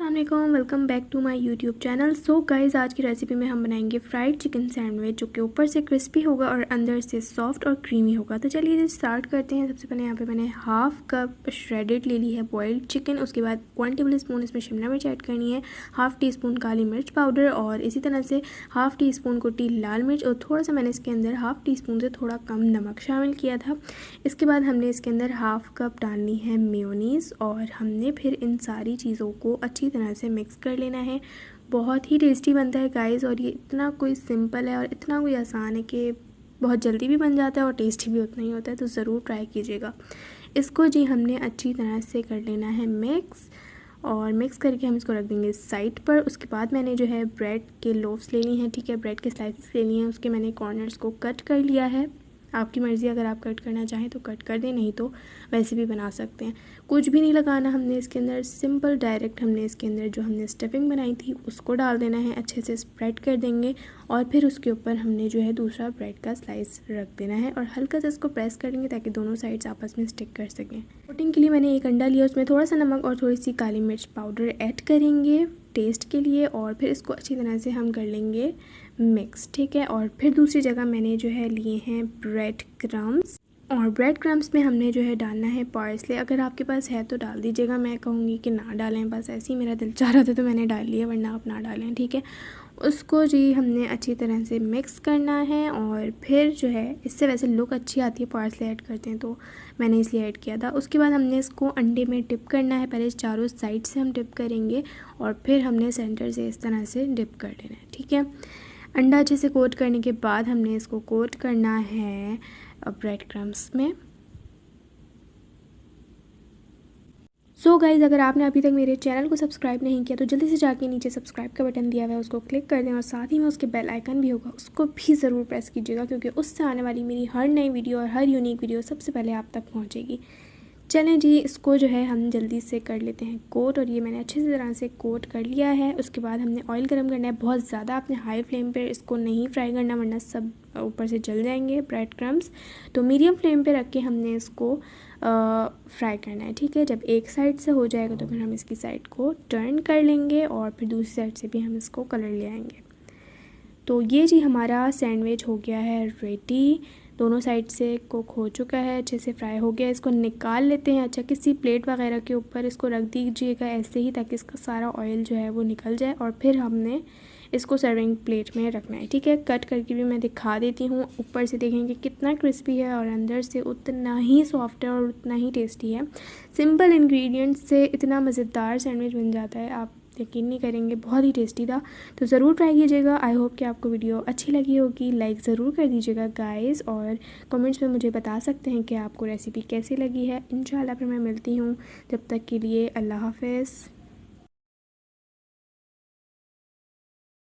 अस्सलाम, welcome back to my YouTube channel. So guys, आज की रेसिपी में हम बनाएंगे फ्राइड चिकन सैंडविच, जो कि ऊपर से क्रिस्पी होगा और अंदर से सॉफ्ट और क्रीमी होगा। तो चलिए स्टार्ट करते हैं। सबसे पहले यहाँ पे मैंने हाफ कप श्रेडेड ले ली है बॉइल्ड चिकन। उसके बाद 1 टेबल स्पून इसमें शिमला मिर्च ऐड करनी है, हाफ़ टी स्पून काली मिर्च पाउडर और इसी तरह से हाफ़ टी स्पून कुटी लाल मिर्च और थोड़ा सा मैंने इसके अंदर हाफ़ टी स्पून से थोड़ा कम नमक शामिल किया था। इसके बाद हमने इसके अंदर हाफ़ कप डालनी है मेयोनीज़ और हमने फिर इन सारी चीज़ों को अच्छी तरह से मिक्स कर लेना है। बहुत ही टेस्टी बनता है गाइस, और ये इतना कोई सिंपल है और इतना कोई आसान है कि बहुत जल्दी भी बन जाता है और टेस्टी भी उतना ही होता है। तो ज़रूर ट्राई कीजिएगा इसको। जी, हमने अच्छी तरह से कर लेना है मिक्स, और मिक्स करके हम इसको रख देंगे साइड पर। उसके बाद मैंने जो है ब्रेड के लोफ्स लेनी है, ठीक है, ब्रेड के स्लाइसेस लेनी है। उसके मैंने कॉर्नर्स को कट कर लिया है। आपकी मर्ज़ी, अगर आप कट करना चाहें तो कट कर दें, नहीं तो वैसे भी बना सकते हैं। कुछ भी नहीं लगाना हमने इसके अंदर, सिंपल डायरेक्ट हमने इसके अंदर जो हमने स्टफिंग बनाई थी उसको डाल देना है, अच्छे से स्प्रेड कर देंगे और फिर उसके ऊपर हमने जो है दूसरा ब्रेड का स्लाइस रख देना है और हल्का सा इसको प्रेस करेंगे ताकि दोनों साइड्स आपस में स्टिक कर सकें। कोटिंग के लिए मैंने एक अंडा लिया, उसमें थोड़ा सा नमक और थोड़ी सी काली मिर्च पाउडर ऐड करेंगे टेस्ट के लिए और फिर इसको अच्छी तरह से हम कर लेंगे मिक्स, ठीक है। और फिर दूसरी जगह मैंने जो है लिए हैं ब्रेड क्रम्स, और ब्रेड क्रम्स में हमने जो है डालना है पार्सले। अगर आपके पास है तो डाल दीजिएगा, मैं कहूँगी कि ना डालें, बस ऐसे ही मेरा दिल चाह रहा था तो मैंने डाल लिया, वरना आप ना डालें, ठीक है। उसको जी हमने अच्छी तरह से मिक्स करना है और फिर जो है इससे वैसे लुक अच्छी आती है पार्सले ऐड करते हैं, तो मैंने इसलिए ऐड किया था। उसके बाद हमने इसको अंडे में डिप करना है। पहले चारों साइड से हम डिप करेंगे और फिर हमने सेंटर से इस तरह से डिप कर लेना है, ठीक है। अंडा अच्छे से कोट करने के बाद हमने इसको कोट करना है ब्रेड क्रम्स में। सो गाइज़, अगर आपने अभी तक मेरे चैनल को सब्सक्राइब नहीं किया तो जल्दी से जाके नीचे सब्सक्राइब का बटन दिया हुआ है, उसको क्लिक कर दें और साथ ही में उसके बेल आइकन भी होगा, उसको भी ज़रूर प्रेस कीजिएगा, क्योंकि उससे आने वाली मेरी हर नई वीडियो और हर यूनिक वीडियो सबसे पहले आप तक पहुँचेगी। चलें जी, इसको जो है हम जल्दी से कर लेते हैं कोट, और ये मैंने अच्छी तरह से कोट कर लिया है। उसके बाद हमने ऑयल गर्म करना है। बहुत ज़्यादा आपने हाई फ्लेम पे इसको नहीं फ्राई करना, वरना सब ऊपर से जल जाएंगे ब्रेड क्रम्स। तो मीडियम फ्लेम पे रख के हमने इसको फ्राई करना है, ठीक है। जब एक साइड से हो जाएगा तो फिर हम इसकी साइड को टर्न कर लेंगे और फिर दूसरी साइड से भी हम इसको कलर ले आएंगे। तो ये जी हमारा सैंडविच हो गया है रेडी। दोनों साइड से कुक हो चुका है, अच्छे से फ्राई हो गया। इसको निकाल लेते हैं। अच्छा, किसी प्लेट वगैरह के ऊपर इसको रख दीजिएगा ऐसे ही, ताकि इसका सारा ऑयल जो है वो निकल जाए, और फिर हमने इसको सर्विंग प्लेट में रखना है, ठीक है। कट करके भी मैं दिखा देती हूँ। ऊपर से देखेंगे कितना क्रिस्पी है और अंदर से उतना ही सॉफ्ट है और उतना ही टेस्टी है। सिंपल इंग्रेडिएंट्स से इतना मज़ेदार सैंडविच बन जाता है, आप यकीन नहीं करेंगे, बहुत ही टेस्टी था। तो ज़रूर ट्राई कीजिएगा। आई होप कि आपको वीडियो अच्छी लगी होगी। लाइक ज़रूर कर दीजिएगा गाइस, और कमेंट्स में मुझे बता सकते हैं कि आपको रेसिपी कैसी लगी है। इंशाल्लाह फिर मैं मिलती हूँ, जब तक के लिए अल्लाह हाफ़िज़।